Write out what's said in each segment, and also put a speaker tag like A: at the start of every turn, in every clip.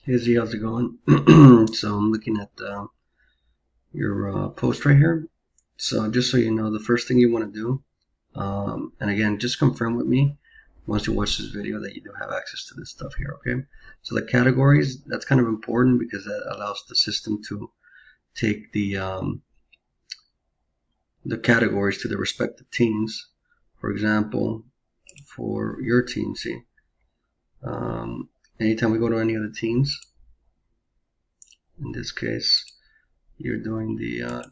A: Hey Z, how's it going? So I'm looking at your post right here. So just so you know, the first thing you want to do, and again, just confirm with me once you watch this video that you do have access to this stuff here, okay? So the categories, that's kind of important because that allows the system to take the categories to the respective teams. For example, for your team, see, anytime we go to any of the teams, in this case, you're doing the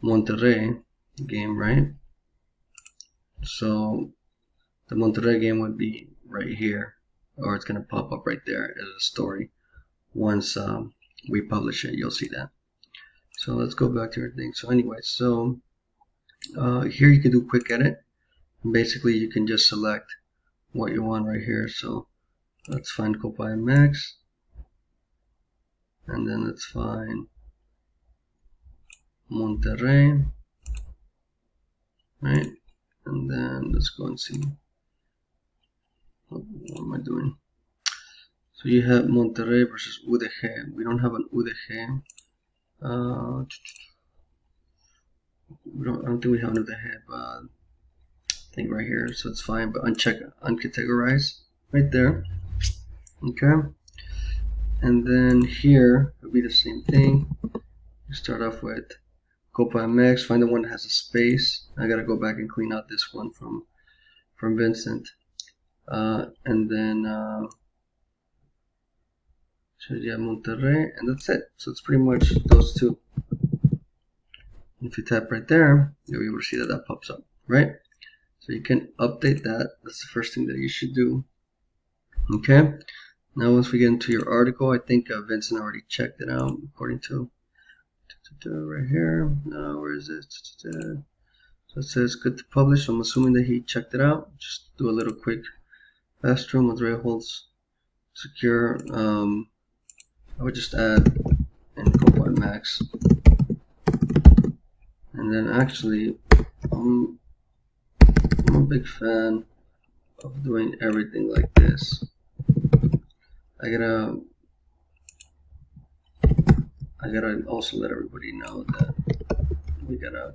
A: Monterrey game, right? So the Monterrey game would be right here, or it's going to pop up right there as a story. Once we publish it, you'll see that. So let's go back to your thing. So anyway, so here you can do quick edit. Basically, you can just select what you want right here. So let's find Copa MX, and then let's find Monterrey, right? And then let's go and see. What am I doing? So you have Monterrey versus UDG. We don't have an UDG. I don't think we have an UDG thing right here, so it's fine. But uncheck, uncategorize, right there. Okay. And then here it'll be the same thing. You start off with Copa MX. Find the one that has a space. I gotta go back and clean out this one from Vincent. And then yeah, Monterrey, and that's it. So it's pretty much those two. If you tap right there, you'll be able to see that that pops up, right? So you can update that. That's the first thing that you should do. Okay. Now once we get into your article, I think Vincent already checked it out according to right here. No, where is it? So it says good to publish. So I'm assuming that he checked it out. Just do a little quick fast through. Monterrey holds secure. I would just add in Copa Max, and then actually I'm a big fan of doing everything like this. I gotta also let everybody know that we gotta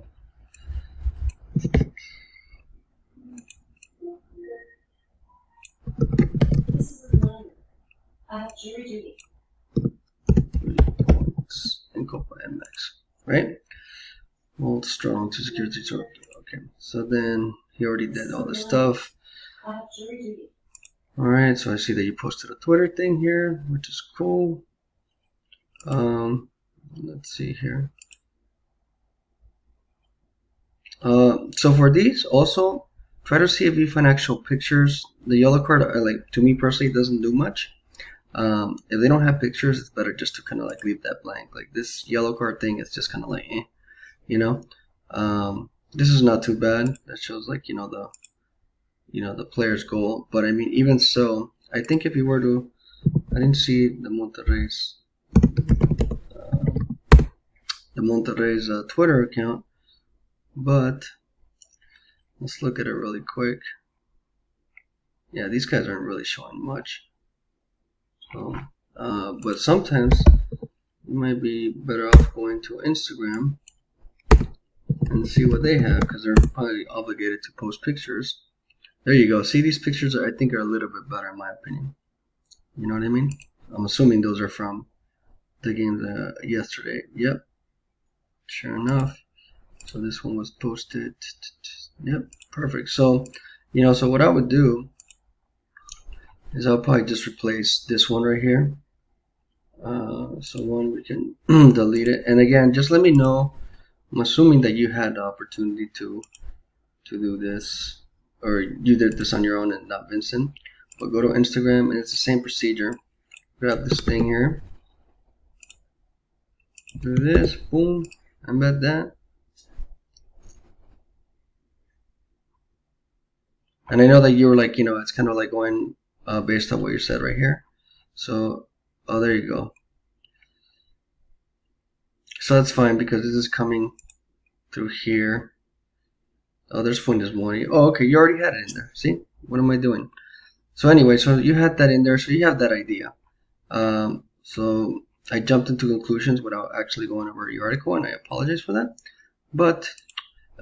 A: jury duty. In Copa MX, right? Hold strong to security. Okay, so then he already did all this stuff. All right, so I see that you posted a Twitter thing here, which is cool. Let's see here. So for these, also try to see if you find actual pictures. The yellow card, to me personally, doesn't do much. If they don't have pictures, it's better just to kind of like leave that blank. Like this yellow card thing is just kind of like, you know. This is not too bad. That shows like the player's goal. But I mean, even so, I think if you were to, I didn't see the Monterrey's Twitter account, but let's look at it really quick. Yeah, these guys aren't really showing much. So, but sometimes you might be better off going to Instagram and see what they have, because they're probably obligated to post pictures. There you go. See, these pictures I think are a little bit better in my opinion. You know what I mean? I'm assuming those are from the game yesterday. Yep. Sure enough. So this one was posted. Yep. Perfect. So, so what I would do is I'll probably just replace this one right here. So one, we can delete it. And again, just let me know. I'm assuming that you had the opportunity to do this, or you did this on your own and not Vincent. But go to Instagram and it's the same procedure. Grab this thing here. Do this. Boom. Embed that. And I know that you were like, it's kind of like going based on what you said right here. So, there you go. So that's fine because this is coming through here. Oh, there's Fuentes Mori. Oh, okay, you already had it in there. See? What am I doing? So anyway, so you had that in there, so you have that idea. So I jumped into conclusions without actually going over the article, and I apologize for that. But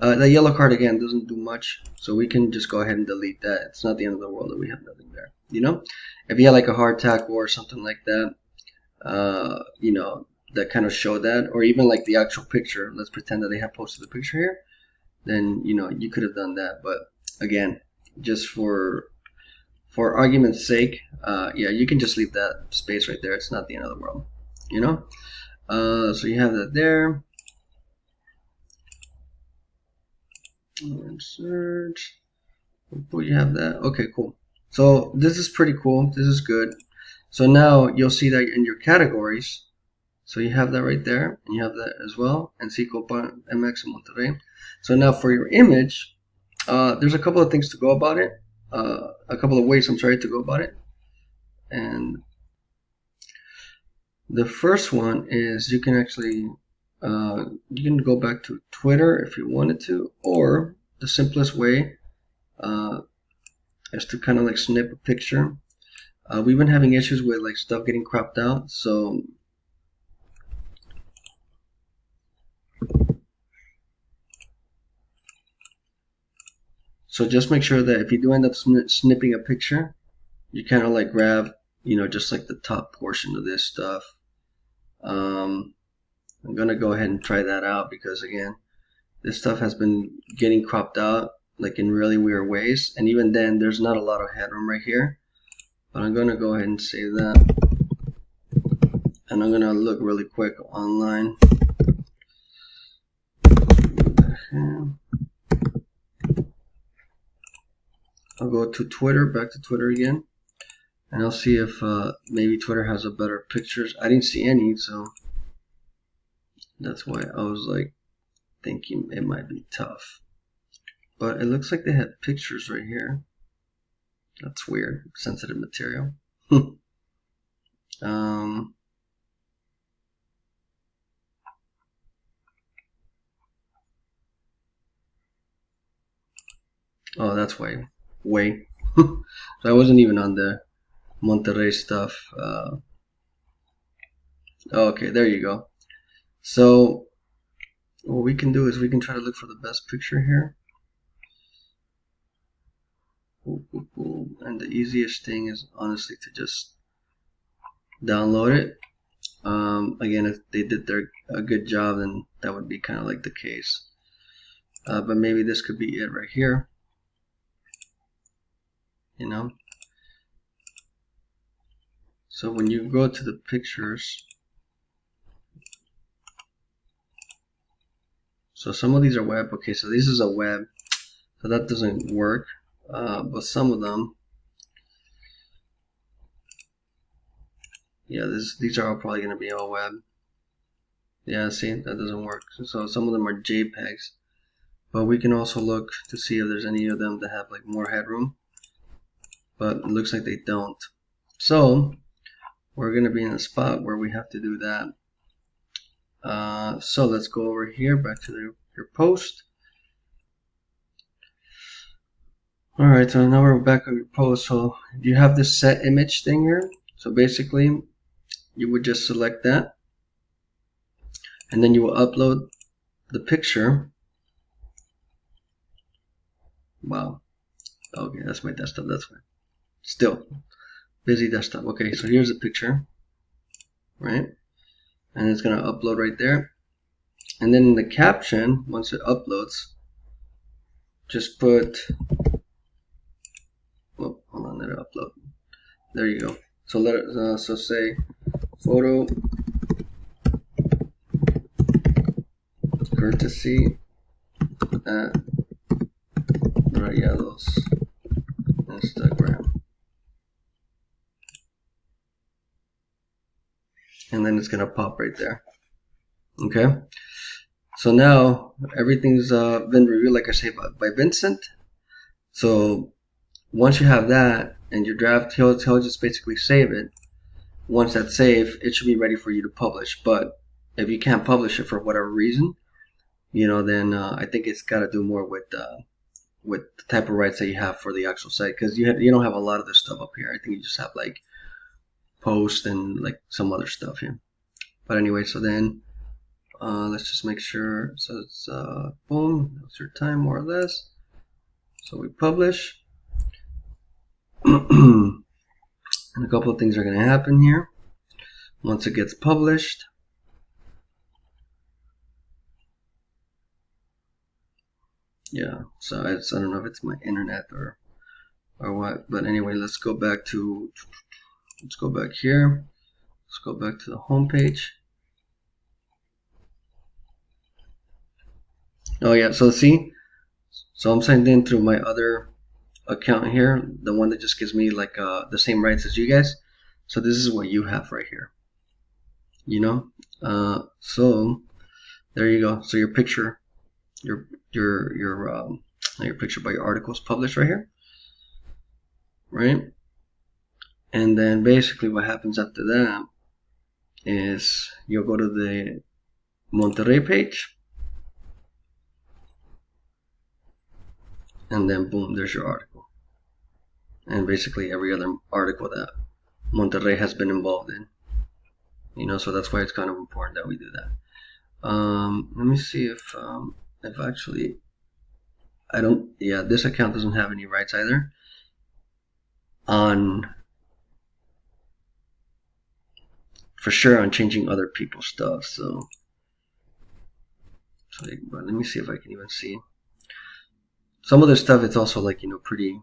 A: the yellow card again doesn't do much, so we can just go ahead and delete that. It's not the end of the world that we have nothing there. You know, if you had like a hard tackle or something like that, you know, that kind of show that, or even like the actual picture. Let's pretend that they have posted the picture here. Then you know you could have done that, but again, just for argument's sake, yeah, you can just leave that space right there. It's not the end of the world, you know. So you have that there. Search. You have that. Okay, cool. So this is pretty cool. This is good. So now you'll see that in your categories. So you have that right there, and you have that as well, and see Copa MX in Monterrey. So now for your image, there's a couple of things to go about it. A couple of ways, I'm sorry, to go about it. And the first one is you can actually you can go back to Twitter if you wanted to, or the simplest way is to kind of like snip a picture. We've been having issues with like stuff getting cropped out, so just make sure that if you do end up snipping a picture, you kind of like grab, you know, just like the top portion of this stuff. I'm gonna go ahead and try that out because again, this stuff has been getting cropped out like in really weird ways, and even then there's not a lot of headroom right here. But I'm gonna go ahead and save that, and I'm gonna look really quick online. I'll go to Twitter, back to Twitter again, and I'll see if maybe Twitter has a better pictures. I didn't see any, so that's why I was like thinking it might be tough. But it looks like they have pictures right here. That's weird. Sensitive material. Oh, that's why. Way. So I wasn't even on the Monterrey stuff. Okay, there you go. So what we can do is we can try to look for the best picture here. And the easiest thing is honestly to just download it. Again, if they did a good job, then that would be kind of like the case. But maybe this could be it right here. You know. So when you go to the pictures, so some of these are web. Okay, so this is a web, so that doesn't work. But some of them, yeah, these are all probably going to be all web. Yeah, see, that doesn't work. So some of them are JPEGs, but we can also look to see if there's any of them that have like more headroom, but it looks like they don't. So we're going to be in a spot where we have to do that. So let's go over here back to your post. Alright, so now we're back on your post. So you have this set image thing here. So basically you would just select that, and then you will upload the picture. Wow. Okay, that's my desktop, that's why. Still busy desktop. Okay, so here's the picture, right? And it's gonna upload right there. And then in the caption, once it uploads, just put, oh, hold on, let it upload. There you go. So let it, so say photo courtesy at Rayados Instagram. And then it's gonna pop right there. Okay. So now everything's been reviewed, like I say, by Vincent. So once you have that and your draft, he'll just basically save it. Once that's saved, it should be ready for you to publish. But if you can't publish it for whatever reason, you know, then I think it's got to do more with with the type of rights that you have for the actual site, because you don't have a lot of this stuff up here. I think you just have like post and like some other stuff here. But anyway, so then let's just make sure. So it's boom, that's your time more or less. So we publish. And a couple of things are going to happen here once it gets published. Yeah, so I don't know if it's my internet or what, but anyway, let's go back here. Let's go back to the home page. Oh yeah, so see, so I'm signed in through my other account here, the one that just gives me like the same rights as you guys. So this is what you have right here, you know. So there you go. So your picture, your picture by your article is published right here, right? And then basically what happens after that is you'll go to the Monterrey page, and then boom, there's your article, and basically every other article that Monterrey has been involved in, you know. So that's why it's kind of important that we do that. Let me see if actually I don't. Yeah, this account doesn't have any rights either on, for sure, on changing other people's stuff. So but let me see if I can even see some of this stuff. It's also like, you know, pretty.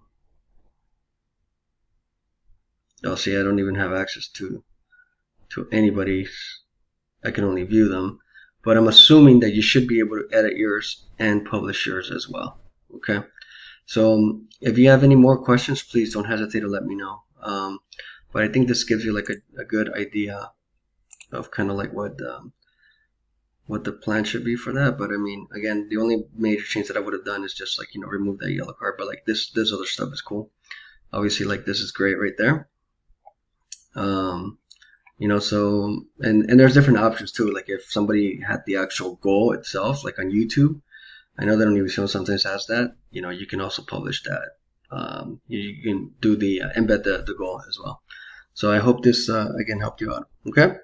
A: Oh, see, I don't even have access to anybody's. I can only view them, but I'm assuming that you should be able to edit yours and publish yours as well. Okay, so if you have any more questions, please don't hesitate to let me know. But I think this gives you like a good idea of kind of like what the plan should be for that. But I mean, again, the only major change that I would have done is just like, you know, remove that yellow card. But like this other stuff is cool. Obviously, like this is great right there. You know, so and there's different options too. Like if somebody had the actual goal itself, like on YouTube, I know that Univision sometimes has that. You know, you can also publish that. You can do the embed the goal as well. So I hope this again helped you out. Okay.